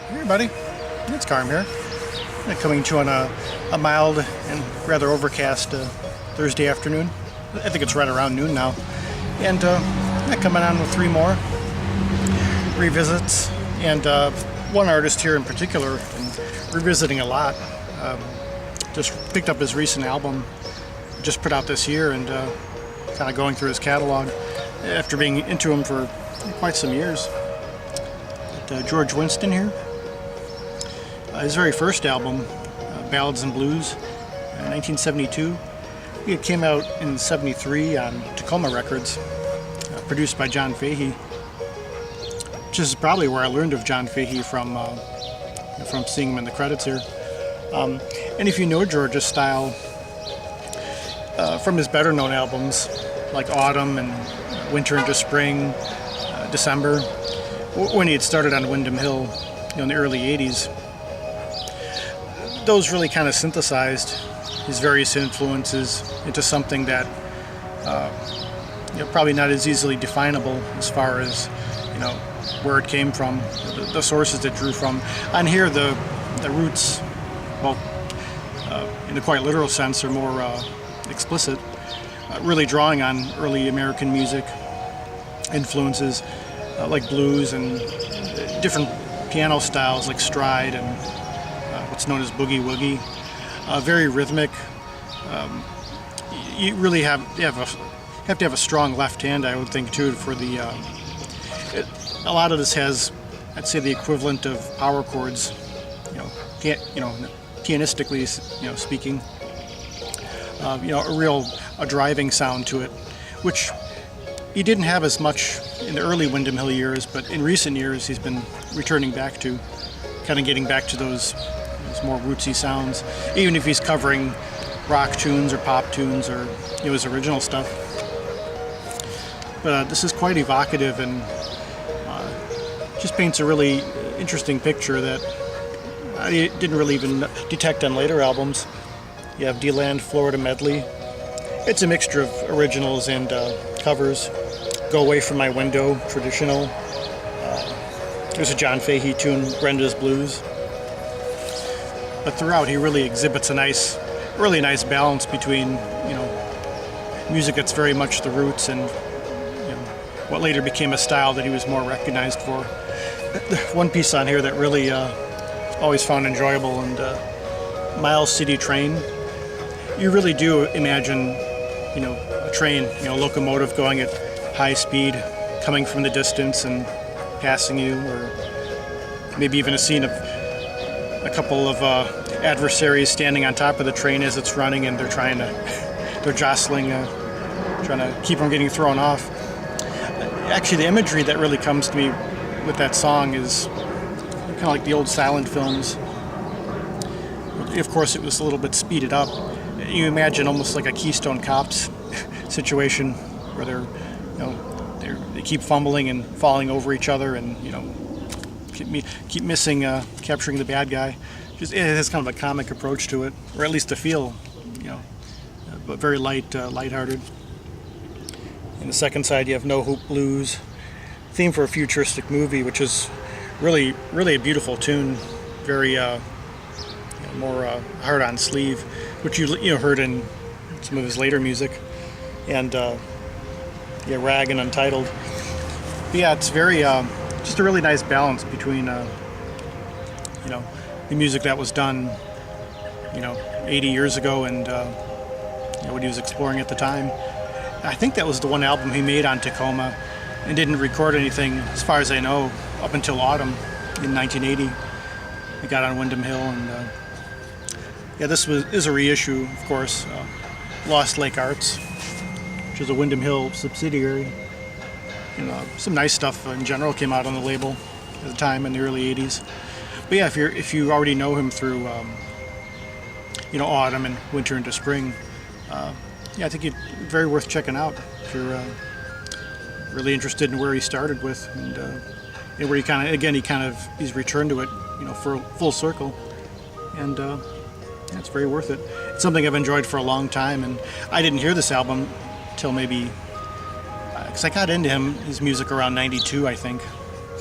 Hey buddy, it's Carm here. Coming to you on a mild and rather overcast Thursday afternoon. I think it's right around noon now. And coming on with three more revisits. And one artist here in particular, and revisiting a lot. Just picked up his recent album, just put out this year, and kind of going through his catalog after being into him for quite some years. But, George Winston here. His very first album, Ballads and Blues, 1972. It came out in '73 on Tacoma Records, produced by John Fahey, which is probably where I learned of John Fahey from seeing him in the credits here. And if you know George's style from his better-known albums like Autumn and Winter into Spring, December, when he had started on Windham Hill, in the early '80s. Those really kind of synthesized his various influences into something that probably not as easily definable as far as where it came from, the sources it drew from. On here, the roots, well, in a quite literal sense, are more explicit, really drawing on early American music influences like blues and different piano styles like stride and what's known as boogie woogie. Very rhythmic. You really have to have a strong left hand, I would think, too, for the. A lot of this has, I'd say, the equivalent of power chords, pianistically, speaking. A driving sound to it, which he didn't have as much in the early Windham Hill years, but in recent years he's been returning back to, kind of getting back to those more rootsy sounds, even if he's covering rock tunes or pop tunes or his original stuff. But this is quite evocative and just paints a really interesting picture that I didn't really even detect on later albums. You have D-Land Florida Medley. It's a mixture of originals and covers. Go Away From My Window, traditional. There's a John Fahey tune, Brenda's Blues. But throughout, he really exhibits a really nice balance between, music that's very much the roots and, what later became a style that he was more recognized for. One piece on here that really always found enjoyable, and Miles City Train. You really do imagine, a train, locomotive going at high speed, coming from the distance and passing you, or maybe even a scene of a couple of adversaries standing on top of the train as it's running, and they're jostling, trying to keep them getting thrown off. Actually, the imagery that really comes to me with that song is kind of like the old silent films. Of course, it was a little bit speeded up. You imagine almost like a Keystone Cops situation where they keep fumbling and falling over each other, and keep missing capturing the bad guy. It has kind of a comic approach to it, or at least a feel, but very lighthearted. In the second side, you have No Hoop Blues, theme for a futuristic movie, which is really, really a beautiful tune, very more hard on sleeve, which you heard in some of his later music, and Rag and Untitled. But yeah, it's very just a really nice balance between the music that was done 80 years ago and what he was exploring at the time. I think that was the one album he made on Tacoma and didn't record anything, as far as I know, up until Autumn in 1980. He got on Windham Hill, and this is a reissue, of course. Lost Lake Arts, which is a Windham Hill subsidiary. Some nice stuff in general came out on the label at the time in the early 80s. But yeah, if you already know him through Autumn and Winter into Spring, I think it's very worth checking out if you're really interested in where he started with, and where he's returned to it, for full circle, and it's very worth it. It's something I've enjoyed for a long time, and I didn't hear this album till maybe because I got into his music around '92, I think,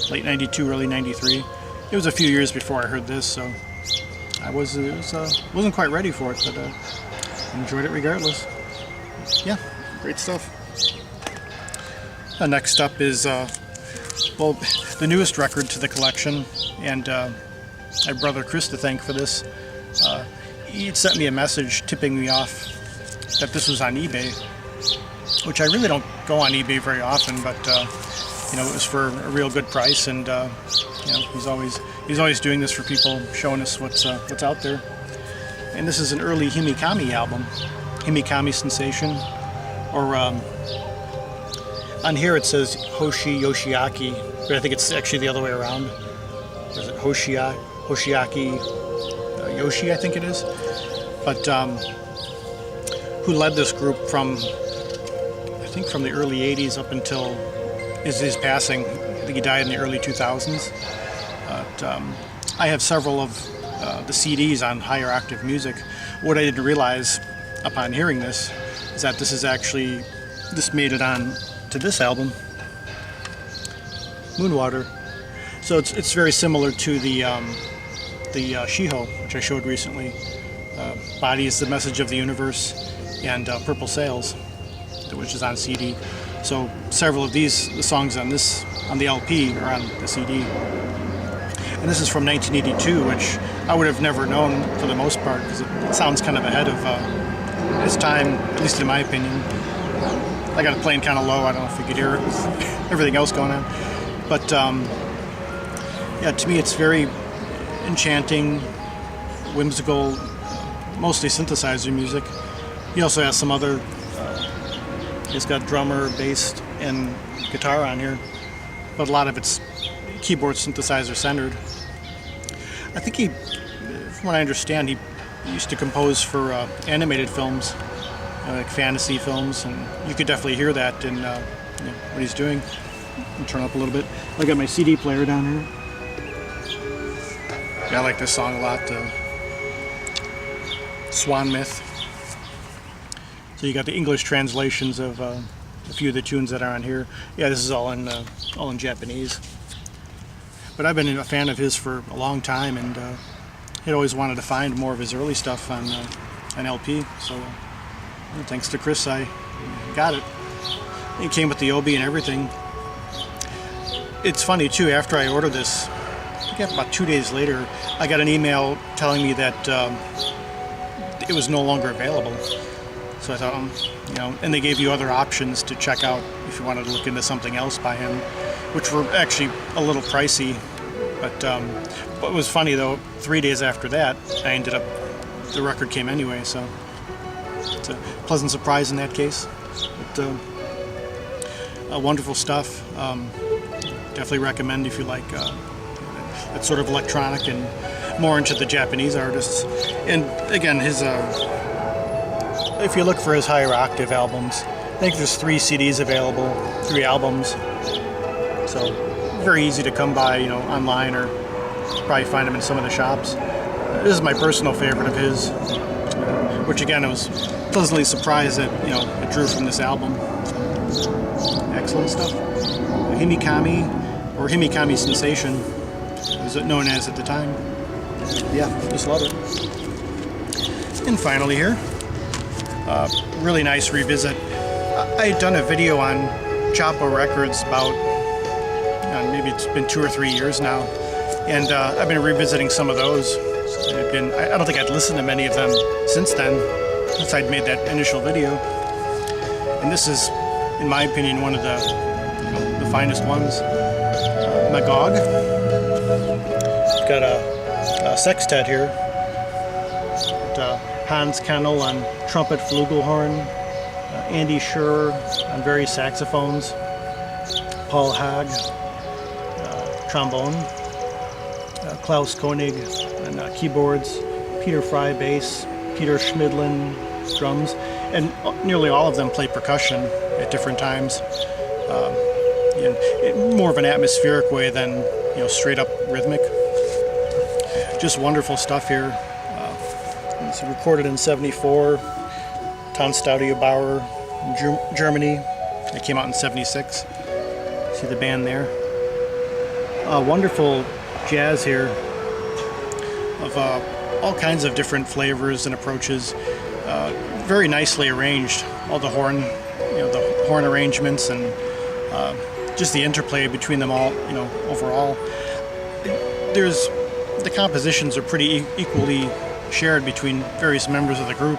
late '92, early '93. it was a few years before I heard this, so wasn't quite ready for it, but enjoyed it regardless. Yeah, great stuff. Next up is well, the newest record to the collection, and I have brother Chris to thank for this. He had sent me a message tipping me off that this was on eBay, which I really don't go on eBay very often, but you know, it was for a real good price, and you know, he's always doing this for people, showing us what's out there. And this is an early Himikami album, Himikami Sensation, or on here it says Hoshi Yoshiaki, but I think it's actually the other way around. Or is it Hoshiaki Yoshi, I think it is. But who led this group from, I think from the early 80s up until his passing. I think he died in the early 2000s. I have several of the CDs on Higher Octave Music. What I didn't realize upon hearing this is that this made it on to this album, Moonwater. So it's very similar to the Shiho, which I showed recently. Body is the Message of the Universe, and Purple Sails, which is on CD. So several of the songs on the LP are on the CD. And this is from 1982, which I would have never known for the most part, because it sounds kind of ahead of its time, at least in my opinion. I got it playing kind of low. I don't know if you could hear it with everything else going on. But yeah, to me it's very enchanting, whimsical, mostly synthesizer music. He also has some other, he's got drummer, bass, and guitar on here, but a lot of it's keyboard synthesizer centered. I think from what I understand, he used to compose for animated films, like fantasy films, and you could definitely hear that in what he's doing. I'll turn up a little bit. I got my CD player down here. Yeah, I like this song a lot, Swan Myth. So you got the English translations of a few of the tunes that are on here. Yeah, this is all in Japanese. But I've been a fan of his for a long time, and had always wanted to find more of his early stuff on an LP. So thanks to Chris, I got it. It came with the Obi and everything. It's funny too, after I ordered this, I think about 2 days later, I got an email telling me that it was no longer available. So I thought, and they gave you other options to check out if you wanted to look into something else by him, which were actually a little pricey. But what was funny though, 3 days after that, the record came anyway, so it's a pleasant surprise in that case. But wonderful stuff. Definitely recommend if you like that sort of electronic and more into the Japanese artists. And again, if you look for his Higher Octave albums, I think there's 3 CDs available, 3 albums. So very easy to come by, online, or probably find them in some of the shops. This is my personal favorite of his, which again I was pleasantly surprised that it drew from this album. So, excellent stuff. Himikami, or Himikami Sensation, as it known as at the time. Yeah, just love it. And finally here, really nice revisit. I had done a video on Choppa Records about, maybe it's been 2 or 3 years now, and I've been revisiting some of those. I don't think I'd listened to many of them since then, since I'd made that initial video. And this is, in my opinion, one of the finest ones. Magog. It's got a sextet here. Hans Kennel on trumpet, flugelhorn, Andy Schur on various saxophones, Paul Haag, trombone, Klaus Koenig on keyboards, Peter Fry bass, Peter Schmidlin drums, and nearly all of them play percussion at different times, in more of an atmospheric way than straight up rhythmic. Just wonderful stuff here. It's recorded in '74, Tonstaudiobauer, Germany. It came out in '76. See the band there. Wonderful jazz here of all kinds of different flavors and approaches, very nicely arranged. All the horn, the horn arrangements and just the interplay between them all, overall. The compositions are pretty equally shared between various members of the group,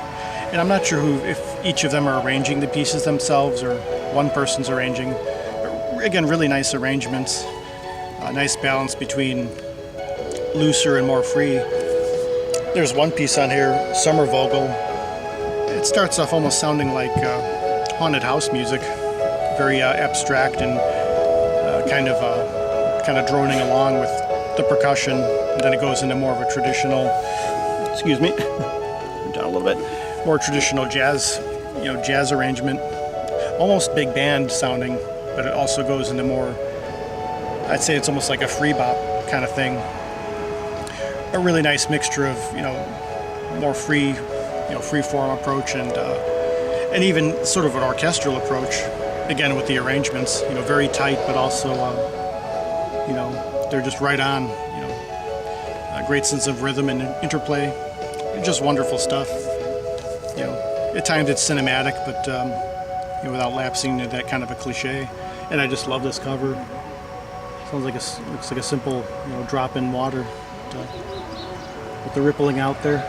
and I'm not sure if each of them are arranging the pieces themselves or one person's arranging. But again, really nice arrangements, a nice balance between looser and more free. There's one piece on here, Sommervogel. It starts off almost sounding like haunted house music, very abstract and kind of droning along with the percussion, and then it goes into more of a traditional, excuse me, down a little bit, more traditional jazz, jazz arrangement, almost big band sounding, but it also goes into more, I'd say it's almost like a free bop kind of thing. A really nice mixture of, more free, free form approach and even sort of an orchestral approach, again with the arrangements, very tight, but also, they're just right on, a great sense of rhythm and interplay, just wonderful stuff. At times it's cinematic, but without lapsing into that kind of a cliche. And I just love this cover. Sounds like looks like a simple, drop in water, with the rippling out there.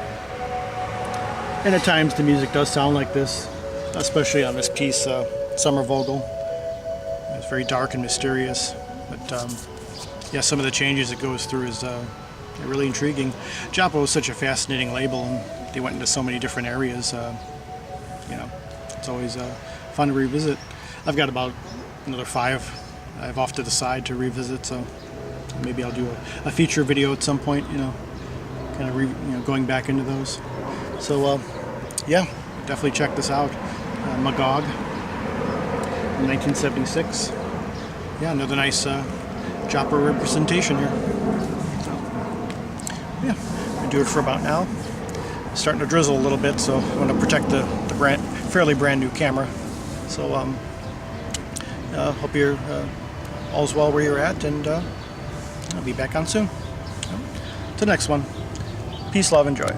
And at times the music does sound like this, especially on this piece, Sommervogel. It's very dark and mysterious, but yeah, some of the changes it goes through is really intriguing. Choppa was such a fascinating label, and they went into so many different areas. It's always fun to revisit. I've got about another 5 I have off to the side to revisit, so maybe I'll do a feature video at some point. Kind of going back into those. So yeah, definitely check this out. Magog, 1976. Yeah, another nice Choppa representation here. So, yeah, I'm gonna do it for about now. It's starting to drizzle a little bit, so I want to protect the fairly brand new camera. So hope you're all's well where you're at, and I'll be back on soon. To the next one. Peace, love, and joy.